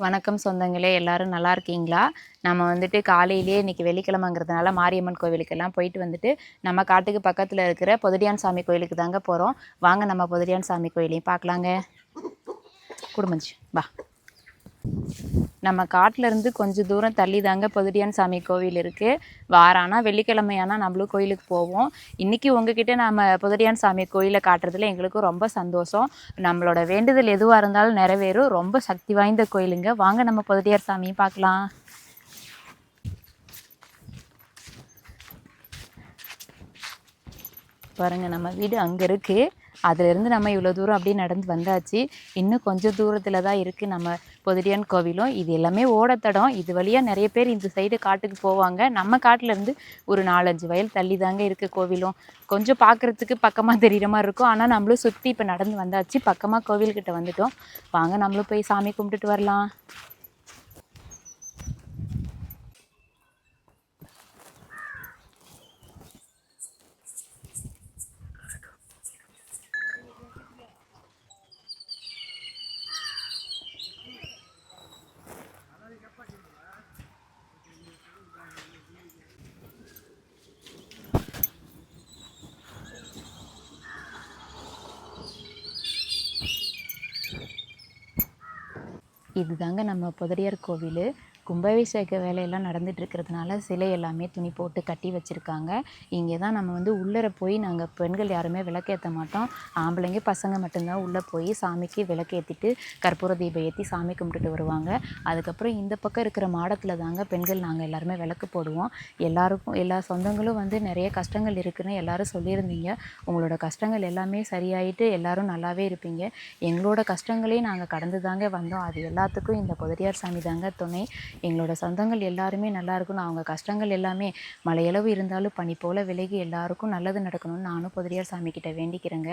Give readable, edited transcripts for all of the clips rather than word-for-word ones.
வணக்கம் சொந்தங்களே, எல்லாரும் நல்லா இருக்கீங்களா? நம்ம வந்துட்டு காலையிலேயே இன்றைக்கி வெள்ளிக்கிழமைங்கிறதுனால மாரியம்மன் கோவிலுக்கெல்லாம் போயிட்டு வந்துட்டு நம்ம காட்டுக்கு பக்கத்தில் இருக்கிற பொதிடியான் சாமி கோயிலுக்கு தாங்க போகிறோம். வாங்க நம்ம பொதிடியான் சாமி கோயிலையும் பார்க்கலாங்க. குடும்பச்சு வா. நம்ம காட்டிலேருந்து கொஞ்சம் தூரம் தள்ளி தாங்க பொதிடியான் சாமி கோவில் இருக்குது. வாரானா வெள்ளிக்கிழமையானா நம்மளும் கோயிலுக்கு போவோம். இன்றைக்கி உங்ககிட்ட நம்ம பொதிடியான் சாமி கோயிலை காட்டுறதுல எங்களுக்கும் ரொம்ப சந்தோஷம். நம்மளோட வேண்டுதல் எதுவாக இருந்தாலும் நிறைவேறும். ரொம்ப சக்தி வாய்ந்த கோயிலுங்க. வாங்க நம்ம பொதிடியார் சாமியும் பார்க்கலாம். பாருங்கள், நம்ம வீடு அங்கே இருக்குது. அதிலேருந்து நம்ம இவ்வளோ தூரம் அப்படியே நடந்து வந்தாச்சு. இன்னும் கொஞ்சம் தூரத்தில் தான் இருக்குது நம்ம பொதிடியான் கோவிலும். இது எல்லாமே ஓடத்தடம். இது வழியாக நிறைய பேர் இந்த சைடு காட்டுக்கு போவாங்க. நம்ம காட்டிலேருந்து ஒரு 4-5 வயல் தள்ளி தாங்க இருக்குது கோவிலும். கொஞ்சம் பார்க்குறதுக்கு பக்கமாக தெரிகிற மாதிரி இருக்கும். ஆனால் நம்மளும் சுற்றி இப்போ நடந்து வந்தாச்சு. பக்கமாக கோவில்கிட்ட வந்துட்டோம். வாங்க நம்மளும் போய் சாமி கும்பிட்டுட்டு வரலாம். இது தாங்க நம்ம பொதிடியார் கோவில். கும்பாபிஷேக வேலையெல்லாம் நடந்துட்டு இருக்கிறதுனால சிலை எல்லாமே துணி போட்டு கட்டி வச்சுருக்காங்க. இங்கே தான் நம்ம வந்து உள்ளே போய் நாங்கள் பெண்கள் யாருமே விளக்கேற்ற மாட்டோம். ஆம்பளைங்க பசங்க மட்டும்தான் உள்ளே போய் சாமிக்கு விளக்கேற்றிட்டு கற்பூர தீபம் ஏற்றி சாமி கும்பிட்டுட்டு வருவாங்க. அதுக்கப்புறம் இந்த பக்கம் இருக்கிற மாடத்தில் தாங்க பெண்கள் நாங்கள் எல்லாருமே விளக்கு போடுவோம். எல்லாருக்கும் எல்லா சொந்தங்களும் வந்து நிறைய கஷ்டங்கள் இருக்குதுன்னு எல்லோரும் சொல்லியிருந்தீங்க. உங்களோட கஷ்டங்கள் எல்லாமே சரியாயிட்டு எல்லோரும் நல்லாவே இருப்பீங்க. எங்களோட கஷ்டங்களையும் நாங்கள் கடந்து தாங்க வந்தோம். அது எல்லாத்துக்கும் இந்த பொதிடியார் சாமி தாங்க துணை. எங்களோட சொந்தங்கள் எல்லாருமே நல்லா இருக்கணும். அவங்க கஷ்டங்கள் எல்லாமே மலையளவு இருந்தாலும் பனி போல் விலகி எல்லாருக்கும் நல்லது நடக்கணும்னு நானும் பொதிடியார் சாமி கிட்ட வேண்டிக்கிறேங்க.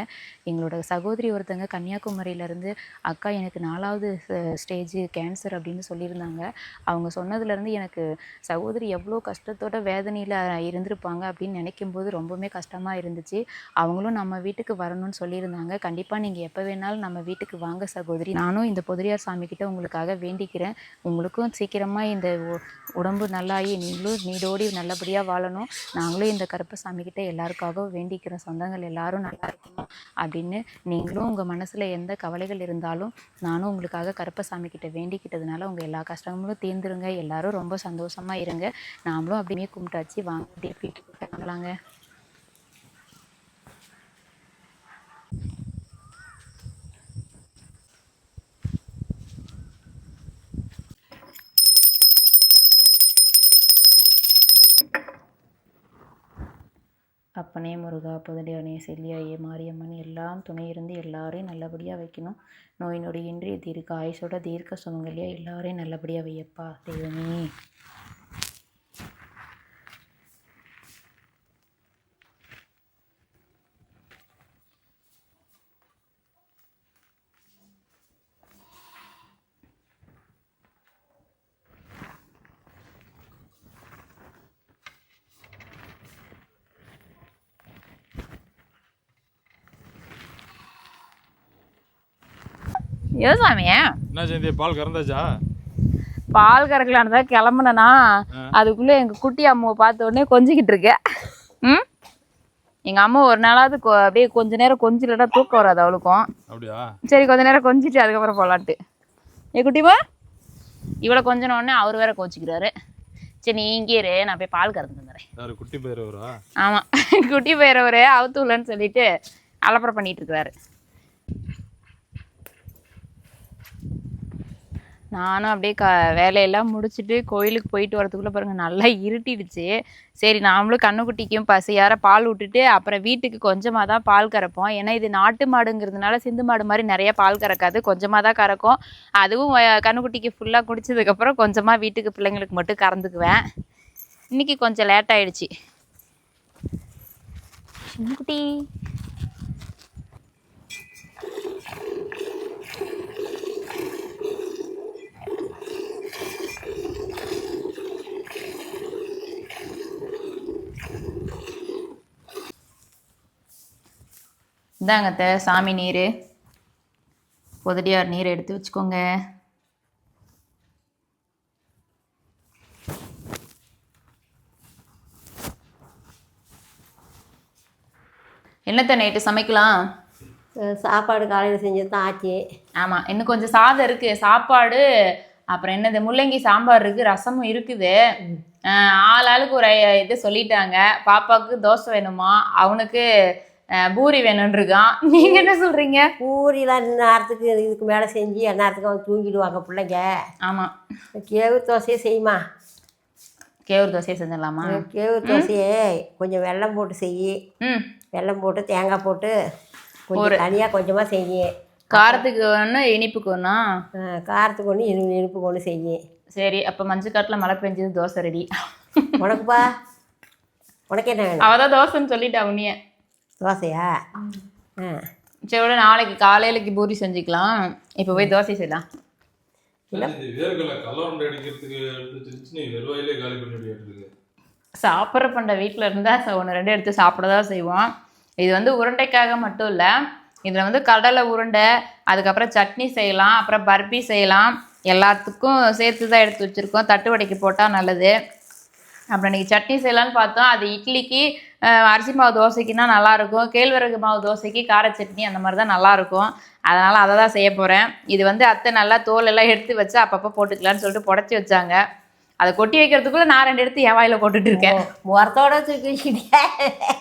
எங்களோட சகோதரி ஒருத்தங்க கன்னியாகுமரியிலேருந்து அக்கா எனக்கு 4வது ஸ்டேஜ் கேன்சர் அப்படின்னு சொல்லியிருந்தாங்க. அவங்க சொன்னதுலேருந்து எனக்கு சகோதரி எவ்வளோ கஷ்டத்தோட வேதனையில் இருந்திருப்பாங்க அப்படின்னு நினைக்கும்போது ரொம்பவுமே கஷ்டமாக இருந்துச்சு. அவங்களும் நம்ம வீட்டுக்கு வரணும்னு சொல்லியிருந்தாங்க. கண்டிப்பாக நீங்கள் எப்போ வேணாலும் நம்ம வீட்டுக்கு வாங்க சகோதரி. நானும் இந்த பொதிடியார் சாமி கிட்ட உங்களுக்காக வேண்டிக்கிறேன். உங்களுக்கும் சீக்கிரமாக இந்த உடம்பு நல்லாகி நீங்களும் நீடோடி நல்லபடியாக வாழணும். நாங்களும் இந்த கருப்பசாமிக்கிட்ட எல்லாருக்காகவும் வேண்டிக்கிறோம். சொந்தங்கள் எல்லாரும் நல்லா இருக்கணும் அப்படின்னு. நீங்களும் உங்கள் மனசில் எந்த கவலைகள் இருந்தாலும் நானும் உங்களுக்காக கருப்பசாமிக்கிட்ட வேண்டிக்கிட்டதுனால உங்கள் எல்லா கஷ்டங்களும் தீர்ந்துருங்க. எல்லாரும் ரொம்ப சந்தோஷமாக இருங்க. நாமளும் அப்படியே கும்பிட்டாச்சு. வாங்க அப்படியே வீட்டுக்கு கிளம்பலாங்க. அப்பனே முருகா, பொதிடியானே, செல்லியாயே, மாரியம்மன் எல்லாம் துணை இருந்து எல்லாரையும் நல்லபடியாக வைக்கணும். நோய் நொடியின்றி தீர்க்க ஆயுசோட தீர்க்க சுமங்கலியா எல்லாரையும் நல்லபடியாக வையப்பா தெய்வமே. சாமியா என்ன செஞ்சு பால் கறந்தாச்சா? பால் கறக்கலான்னு தான் கிளம்புனா அதுக்குள்ளே எங்கள் குட்டி அம்மாவை பார்த்த உடனே கொஞ்சிக்கிட்டு இருக்கேன். எங்கள் அம்மா ஒரு நாளாவது அப்படியே கொஞ்ச நேரம் கொஞ்சிலடா தூக்கம் வராது அவளுக்கும். அப்படியா? சரி, கொஞ்ச நேரம் கொஞ்சிட்டு அதுக்கப்புறம் போகலான்ட்டு. குட்டிமா இவ்வளோ கொஞ்சனோடனே அவர் வேற கோச்சிக்கிறாரு. சரி நீ இங்கே இரு, நான் போய் பால் கறந்து வந்துடுறேன். குட்டி போயிடுவரா? ஆமாம், குட்டி போயிடுறவரு அவுத்துலன்னு சொல்லிட்டு அலப்பறை பண்ணிட்டு இருக்கிறாரு. நானும் அப்படியே வேலையெல்லாம் முடிச்சுட்டு கோயிலுக்கு போயிட்டு வரதுக்குள்ளே பாருங்கள் நல்லா இருட்டிடுச்சு. சரி நாமளும் கண்ணுக்குட்டிக்கும் பசியார பால் விட்டுட்டு அப்புறம் வீட்டுக்கு கொஞ்சமாக தான் பால் கறப்போம். ஏன்னா இது நாட்டு மாடுங்கிறதுனால சிந்து மாடு மாதிரி நிறைய பால் கறக்காது, கொஞ்சமாக தான் கறக்கும். அதுவும் கண்ணுக்குட்டிக்கு ஃபுல்லாக குடித்ததுக்கப்புறம் கொஞ்சமாக வீட்டுக்கு பிள்ளைங்களுக்கு மட்டும் கறந்துக்குவேன். இன்றைக்கி கொஞ்சம் லேட் ஆகிடுச்சு. கண்ணுக்குட்டி இந்தாங்கத்த சாமி நீர், பொதிடியார் நீர் எடுத்து வச்சுக்கோங்க. என்னத்த நைட்டு சமைக்கலாம்? சாப்பாடு காலையில் செஞ்சது தான் ஆச்சு. ஆமாம், இன்னும் கொஞ்சம் சாதம் இருக்குது, சாப்பாடு, அப்புறம் என்னது முள்ளங்கி சாம்பார் இருக்குது, ரசமும் இருக்குது. ஆளுக்கு ஒரு இது சொல்லிட்டாங்க. பாப்பாவுக்கு தோசை வேணுமா, அவனுக்கு பூரி வேணும்னு இருக்கான். நீங்கள் என்ன சொல்கிறீங்க? பூரிலாம் நேரத்துக்கு இதுக்கு மேலே செஞ்சு நேரத்துக்கு அவன் தூங்கிடுவாங்க பிள்ளைங்க. ஆமாம், கேவு தோசையே செய்யுமா? கேவுரு தோசையை செஞ்சிடலாமா? கேவு தோசையே கொஞ்சம் வெல்லம் போட்டு செய். வெல்லம் போட்டு தேங்காய் போட்டு கொஞ்சம் தனியாக கொஞ்சமாக செய். காரத்துக்கு ஒன்று, இனிப்புக்கு ஒன்றா? காரத்துக்கு ஒன்று, இனிப்புக்கு ஒன்று செய். சரி, அப்போ மஞ்சக்காட்டில் மழை பெஞ்சது, தோசை ரெடி. உனக்குப்பா? உனக்கு என்ன வேணும்? அவள் தான் தோசைன்னு சொல்லிட்டா உன்னைய. தோசையா? சரி விட, நாளைக்கு காலையிலக்கு பூரி செஞ்சுக்கலாம். இப்போ போய் தோசை செய்யலாம். சாப்பிட்ற பண்ட வீட்டில் இருந்தால் ஒன்று ரெண்டு எடுத்து சாப்பிட தான் செய்வோம். இது வந்து உருண்டைக்காக மட்டும் இல்லை, இதில் வந்து கடலை உருண்டை, அதுக்கப்புறம் சட்னி செய்யலாம், அப்புறம் பர்பி செய்யலாம். எல்லாத்துக்கும் சேர்த்து தான் எடுத்து வச்சுருக்கோம். தட்டு வடைக்கு போட்டால் நல்லது. அப்புறம் இன்றைக்கி சட்னி செய்யலான்னு பார்த்தோம். அது இட்லிக்கு, அரிசி மாவு தோசைக்குன்னா நல்லாயிருக்கும். கேழ்வரகு மாவு தோசைக்கு கார சட்னி அந்த மாதிரி தான் நல்லாயிருக்கும். அதனால் அதை தான் செய்ய போகிறேன். இது வந்து அத்தை நல்லா தோல் எல்லாம் எடுத்து வச்சு அப்பப்போ போட்டுக்கலான்னு சொல்லிட்டு புடச்சி வச்சாங்க. அதை கொட்டி வைக்கிறதுக்குள்ளே நான் 2 எடுத்து என் வாயில் போட்டுட்டு இருக்கேன். முறத்தோட தூக்கி வச்சுட்டேன்.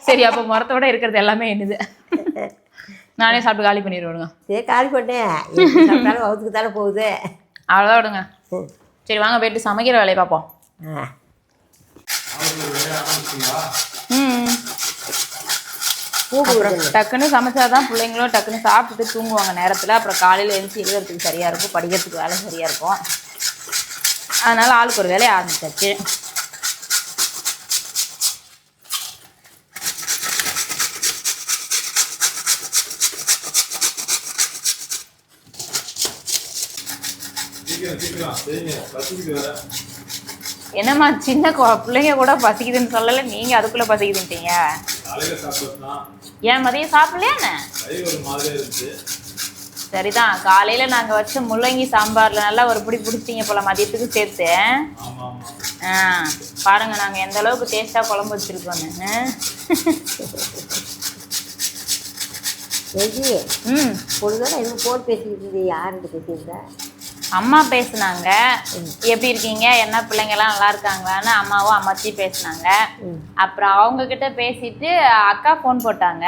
சரி, அப்போ முறத்தோட இருக்கிறது எல்லாமே என்னது, நானே சாப்பிட்டு காலி பண்ணிடுவேனுங்க. சரி, காலி பண்ணேன். வகுத்துக்கு தானே போகுது. அவ்வளோதான் விடுங்க. சரி வாங்க போயிட்டு சமைக்கிற வேலையை பார்ப்போம். அப்புறம் டக்குன்னு சமைச்சாதான் பிள்ளைங்களும் டக்குன்னு சாப்பிட்டுட்டு தூங்குவாங்க நேரத்தில். அப்புறம் காலையில் எழுந்து எழுதுறதுக்கு சரியாக இருக்கும், படிக்கிறதுக்கு வேலை சரியாக இருக்கும். அதனால் ஆளுக்கு ஒரு வேலையை ஆரம்பிச்சாச்சு. என்னம்மா சின்ன பிள்ளைங்க கூட பசிக்குதுன்னு சொல்லலை, நீங்கள் அதுக்குள்ளே பசிக்குதுன்ட்டீங்க. ஏன் மதியம் சாப்பிடலையாண்ணே? சரிதான், காலையில் நாங்கள் வச்ச முள்ளங்கி சாம்பாரில் நல்லா ஒரு பிடி பிடிச்சிட்டிங்க போல மதியத்துக்கு சேர்த்து. பாருங்கள் நாங்கள் எந்த அளவுக்கு டேஸ்ட்டாக குழம்பு வச்சுருக்கோன்னு. பொழுதுதான் என்ன ஃபோன் பேசிக்கிட்டு யாருன்னு பேசியிருந்தா? அம்மா பேசுனாங்க, எப்படி இருக்கீங்க, என்ன பிள்ளைங்கெல்லாம் நல்லா இருக்காங்களான்னு அம்மாவும் அம்மாச்சியும் பேசினாங்க. அப்புறம் அவங்கக்கிட்ட பேசிட்டு அக்கா ஃபோன் போட்டாங்க.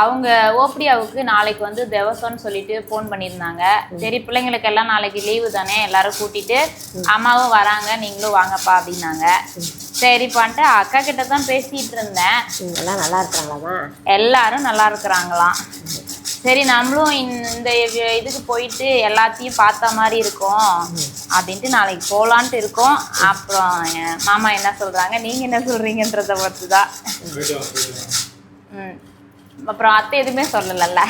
அவங்க ஓப்படியாவுக்கு நாளைக்கு வந்து தேவசம்னு சொல்லிட்டு ஃபோன் பண்ணியிருந்தாங்க. சரி பிள்ளைங்களுக்கு எல்லாம் நாளைக்கு லீவு தானே, எல்லாரும் கூட்டிகிட்டு அம்மாவும் வராங்க, நீங்களும் வாங்கப்பா அப்படின்னாங்க. சரிப்பான்ட்டு அக்கா கிட்ட தான் பேசிகிட்டு இருந்தேன். எல்லாம் நல்லா இருக்கிறாங்களாம்மா? எல்லாரும் நல்லா இருக்கிறாங்களாம். சரி நம்மளும் இந்த இதுக்கு போயிட்டு எல்லாத்தையும் பார்த்த மாதிரி இருக்கும் அப்படின்ட்டு நாளைக்கு போகலான்ட்டு இருக்கோம். அப்புறம் மாமா என்ன சொல்கிறாங்க, நீங்கள் என்ன சொல்கிறீங்கன்றதை பொறுத்து தான். அப்புறம் அத்தை எதுவுமே சொல்லலைல்ல.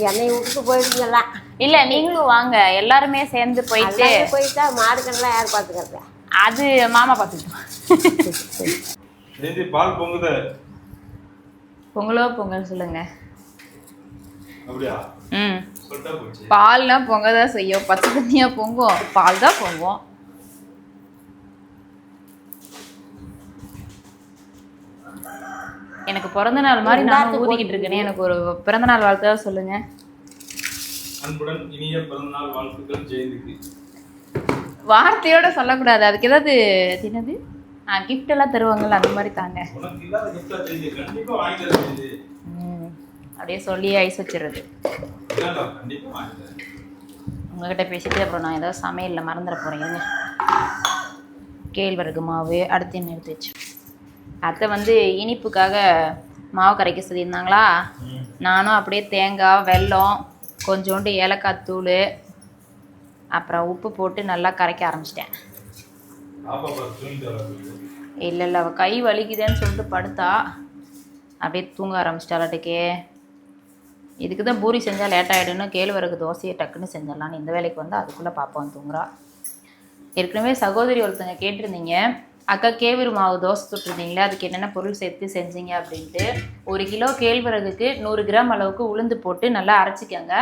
என்னை விட்டுட்டு போயிடுங்களா? இல்லை நீங்களும் வாங்க, எல்லாருமே சேர்ந்து போயிட்டா மாடுக்கெல்லாம் யார் பார்த்துக்கிறது? அது மாமா பார்த்துக்கிட்டோம். பால் பொங்குது. பொங்கலோ பொங்கல் சொல்லுங்க. பால்னா பொங்க தான் செய்யும், பச்சை தண்ணியா பொங்கும், பால் தான் பொங்கும். எனக்கு பிறந்த நாள் மாதிரி நானும் ஊதிக்கிட்டு இருக்கேனே, எனக்கு ஒரு பிறந்த நாள் வாழ்த்து சொல்லுங்க. அன்புடன் இனிய பிறந்த நாள் வாழ்த்துக்கள் ஜெயந்திக்கு. வார்த்தையோட சொல்லக்கூடாது, அதுக்கு ஏதாவது சின்னது கிஃப்ட் எல்லாம் தருவாங்கல்ல, அந்த மாதிரி தாங்க. அப்படியே சொல்லி ஐஸ் வச்சிடுறது. உங்ககிட்ட பேசிட்டு அப்புறம் நான் ஏதாவது சமையலில் மறந்துட போகிறேன். கேழ்வரகு மாவு அடுத்து என்ன எடுத்து வச்சு, அத்தை வந்து இனிப்புக்காக மாவு கரைக்க சொல்லியிருந்தாங்களா. நானும் அப்படியே தேங்காய், வெல்லம், கொஞ்சோண்டு ஏலக்காய் தூள், அப்புறம் உப்பு போட்டு நல்லா கரைக்க ஆரம்பிச்சிட்டேன். இல்லை இல்லை, அவள் கை வலிக்குதுன்னு சொல்லிட்டு படுத்தா, அப்படியே தூங்க ஆரம்பிச்சிட்டாலாட்டுக்கே. இதுக்கு தான் பூரி செஞ்சால் லேட் ஆகிடுன்னு கேழ்வரகு தோசையை டக்குன்னு செஞ்சிடலான்னு இந்த வேலைக்கு வந்து அதுக்குள்ளே பாப்பா வந்து தூங்குறா. ஏற்கனவே சகோதரி ஒருத்தங்க கேட்டிருந்தீங்க, அக்கா கேவுரு மாவு தோசை சுட்டுருந்தீங்களே, அதுக்கு என்னென்ன பொருள் சேர்த்து செஞ்சீங்க அப்படின்ட்டு. 1 கிலோ கேழ்வரகுக்கு 100 கிராம் அளவுக்கு உளுந்து போட்டு நல்லா அரைச்சிக்கங்க.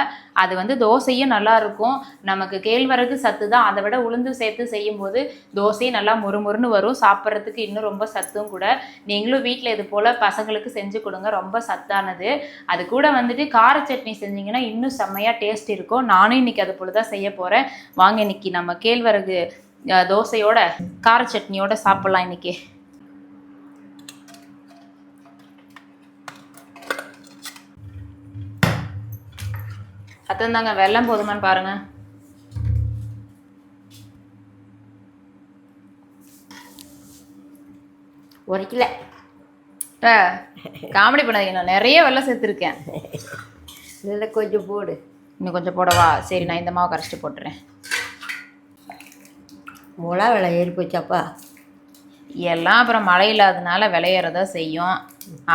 அது வந்து தோசையும் நல்லா இருக்கும். நமக்கு கேழ்வரகு சத்து தான், அதை விட உளுந்து சேர்த்து செய்யும்போது தோசையும் நல்லா மொறுமொறுன்னு வரும். சாப்பிட்றதுக்கு இன்னும் ரொம்ப சத்தும் கூட. நீங்களும் வீட்டில் இது போல் பசங்களுக்கு செஞ்சு கொடுங்க, ரொம்ப சத்தானது. அது கூட வந்துட்டு கார சட்னி செஞ்சிங்கன்னா இன்னும் செம்மையாக டேஸ்ட் இருக்கும். நானும் இன்றைக்கி அது போல் தான் செய்ய போகிறேன். வாங்க இன்றைக்கி நம்ம கேழ்வரகு தோசையோட கார சட்னியோட சாப்பிடலாம் இன்னைக்கு. அத்தந்தாங்க வெல்லம் போதுமான்னு பாருங்க. உரைக்கல. காமெடி பண்ணாதீங்க, நான் நிறைய வெல்லம் சேர்த்துருக்கேன். இதில் கொஞ்சம் போடு. இன்னும் கொஞ்சம் போடவா? சரி, நான் இந்த மாவு கரைச்சிட்டு போட்டுறேன். மிளகா விலை ஏறி போச்சாப்பா. எல்லாம் அப்புறம் மழை இல்லாததுனால விளையிறதா செய்யும்.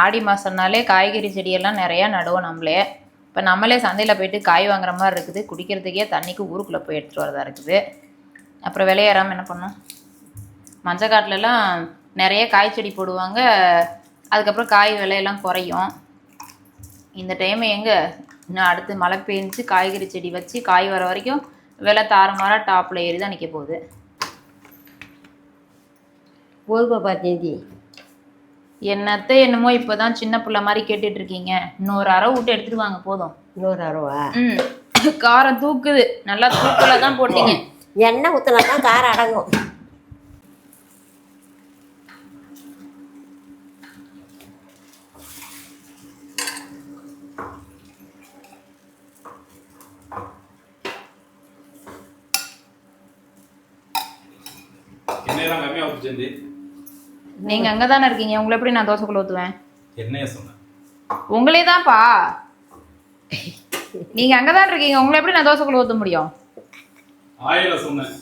ஆடி மாதம்னாலே காய்கறி செடியெல்லாம் நிறையா நடுவோம் நம்மளே. இப்போ நம்மளே சந்தையில் போயிட்டு காய் வாங்குற மாதிரி இருக்குது. குடிக்கிறதுக்கே தண்ணிக்கு ஊருக்குள்ளே போய் எடுத்துகிட்டு வரதா இருக்குது. அப்புறம் விளையாறாமல் என்ன பண்ணோம்? மஞ்சக்காட்டிலலாம் நிறைய காய் செடி போடுவாங்க. அதுக்கப்புறம் காய் விலையெல்லாம் குறையும். இந்த டைம் எங்கே இன்னும் அடுத்து மழை பெஞ்சு காய்கறி செடி வச்சு காய் வர வரைக்கும் விலை தாறுமாறாக டாப்பில் ஏறி தான் நிற்க போகுது. போதுமா பார்த்தேந்தி? என்னத்தை என்னமோ இப்போ தான் சின்ன பிள்ளை மாதிரி கேட்டுட்ருக்கீங்க. இன்னொரு அரை விட்டு எடுத்துகிட்டு வாங்க போதும். இன்னொரு அரைவா? காரம் தூக்குது. நல்லா தூக்கில் தான் போட்டீங்க. எண்ணெய் ஊற்றினா தான் காரம் அடங்கும். எண்ணெயெல்லாம் கம்மியாக ஊற்றிச்சேந்தி. நீங்கள் அங்கே தானே இருக்கீங்க, உங்களை எப்படி நான் தோசைக்குள்ள ஊற்றுவேன்? என்னைய சொன்னேன்? உங்களே தான்ப்பா. நீங்கள் அங்கே தான் இருக்கீங்க, உங்களை எப்படி நான் தோசைக்குள்ள ஊற்ற முடியும்? ஆயில சொன்னேன்.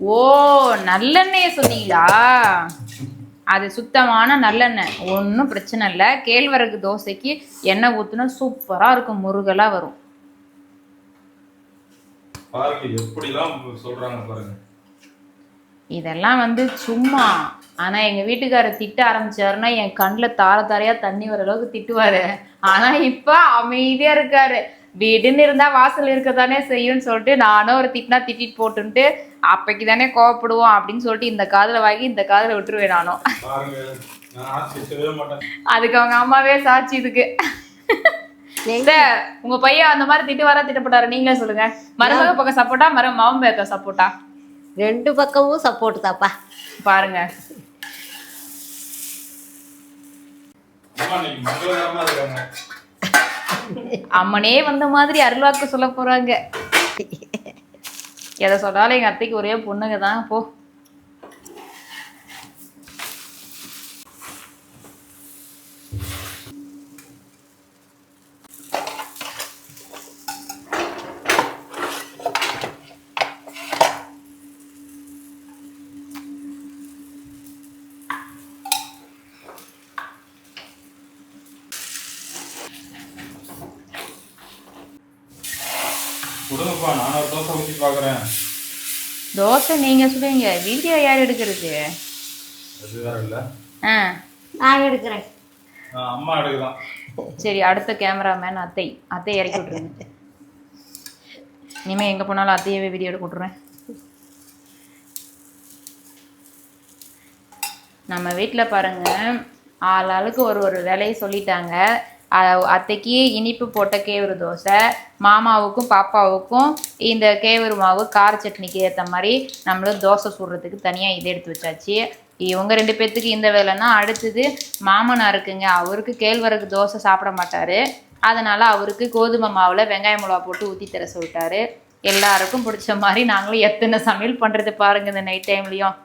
ஓ, நல்லெண்ணெயை சொன்னீங்களா? அது சுத்தமான நல்லெண்ணெய், ஒன்றும் பிரச்சனை இல்லை. கேழ்வரகு தோசைக்கு எண்ணெய் ஊற்றுனா சூப்பராக இருக்கும், முருகலாக வரும். பாருங்க எப்படிலாம் சொல்றாங்க பாருங்க. இதெல்லாம் வந்து சும்மா. ஆனால் எங்கள் வீட்டுக்காரர் திட்ட ஆரம்பிச்சாருன்னா என் கண்ணில் தார தாரையாக தண்ணி வர அளவுக்கு திட்டுவார். ஆனால் இப்போ அமைதியாக இருக்காரு. வீடுன்னு இருந்தால் வாசல் இருக்க தானே செய்யும்னு சொல்லிட்டு நானும் ஒரு திட்டினா திட்டிட்டு போட்டுன்ட்டு அப்பைக்கு தானே கோவப்படுவோம் அப்படின்னு சொல்லிட்டு இந்த காதில் வாங்கி இந்த காதில் விட்டுருவேன் நானும். அதுக்கு அவங்க அம்மாவே சாட்சி. இதுக்கு உங்க பையன் அந்த மாதிரி திட்டு வர திட்டப்பட்டாரு, நீங்களே சொல்லுங்க. மருமக பக்கம் சப்போட்டா, மாமன் பக்கம் சப்போட்டா? 2 பக்கமும் சப்போர்ட் தாப்பா. பாருங்க. அம்மனே வந்த மாதிரி அருள்வாக்கு சொல்ல போறாங்க. எதை சொன்னாலும் எங்க அத்தைக்கு ஒரே பொண்ணுங்க தான். போ. கொடுங்கப்பா, நான் ஒரு தோசை ஊற்றி பார்க்குறேன். தோசை நீங்க சொல்லுவீங்க, வீடியோ யார் எடுக்கிறது? அது வேற இல்லை, நான் எடுக்கிறேன். அம்மா எடுக்கலாம். சரி, அடுத்த கேமராமேன் அத்தை இறக்கி விட்ருங்க. இனிமேல் எங்கே போனாலும் அத்தையவே வீடியோ எடுக்க விட்ருவேன். நம்ம வீட்டில் பாருங்கள், ஆளாளுக்கு ஒரு வேலையை சொல்லிட்டாங்க. அத்தைக்கு இனிப்பு போட்ட கேவுரு தோசை, மாமாவுக்கும் பாப்பாவுக்கும் இந்த கேவுரு மாவு கார சட்னிக்கு ஏற்ற மாதிரி நம்மளும் தோசை சுடுறதுக்கு தனியாக இதை எடுத்து வச்சாச்சு. இவங்க 2 பேர்த்துக்கு இந்த வேலைன்னா அடுத்தது மாமனார் இருக்குங்க. அவருக்கு கேழ்வரகு தோசை சாப்பிட மாட்டார். அதனால் அவருக்கு கோதுமை மாவில் வெங்காயம் மிளகா போட்டு ஊற்றி தர சொல்லிட்டாரு. எல்லாருக்கும் பிடிச்ச மாதிரி நாங்களும் எத்தனை சமையல் பண்ணுறது பாருங்கள் இந்த நைட் டைம்லேயும்.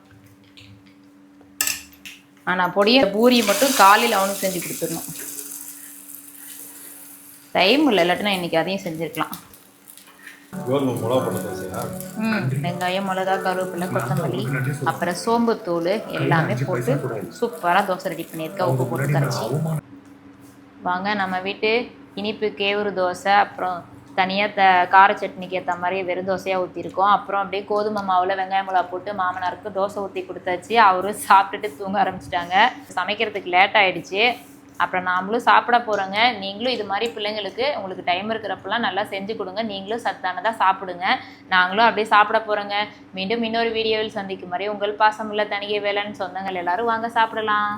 ஆனால் பொடியை பூரி மட்டும் காலையில் அவனுக்கு செஞ்சு கொடுத்துடணும். டைம் இல்லை, இல்லாட்டினா இன்றைக்கி அதையும் செஞ்சுருக்கலாம். வெங்காயம், மிளகா, கருவேப்பிலை, கொத்தமல்லி, அப்புறம் சோம்புத்தூள் எல்லாமே போட்டு சூப்பராக தோசை ரெடி பண்ணியிருக்கேன். உப்பு போட்டு கரைச்சி. வாங்க நம்ம வீட்டு இனிப்பு கேவுரு தோசை, அப்புறம் தனியாக கார சட்னிக்கு ஏற்ற மாதிரி வெறும் தோசையாக ஊற்றிருக்கோம். அப்புறம் அப்படியே கோதுமை மாவில் வெங்காயம் மிளகா போட்டு மாமனாருக்கு தோசை ஊற்றி கொடுத்தாச்சு. அவரும் சாப்பிட்டுட்டு தூங்க ஆரம்பிச்சிட்டாங்க. சமைக்கிறதுக்கு லேட் ஆகிடுச்சு. அப்புறம் நாமளும் சாப்பிட போகிறோங்க. நீங்களும் இது மாதிரி பிள்ளைங்களுக்கு உங்களுக்கு டைம் இருக்கிறப்பெல்லாம் நல்லா செஞ்சு கொடுங்க. நீங்களும் சத்தானதாக சாப்பிடுங்க. நாங்களும் அப்படியே சாப்பிட போகிறோங்க. மீண்டும் இன்னொரு வீடியோவில் சந்திக்கும் வரை உங்கள் பாசமுள்ள தனிகை வேலன் சொந்தங்கள் எல்லாரும் வாங்க சாப்பிடலாம்.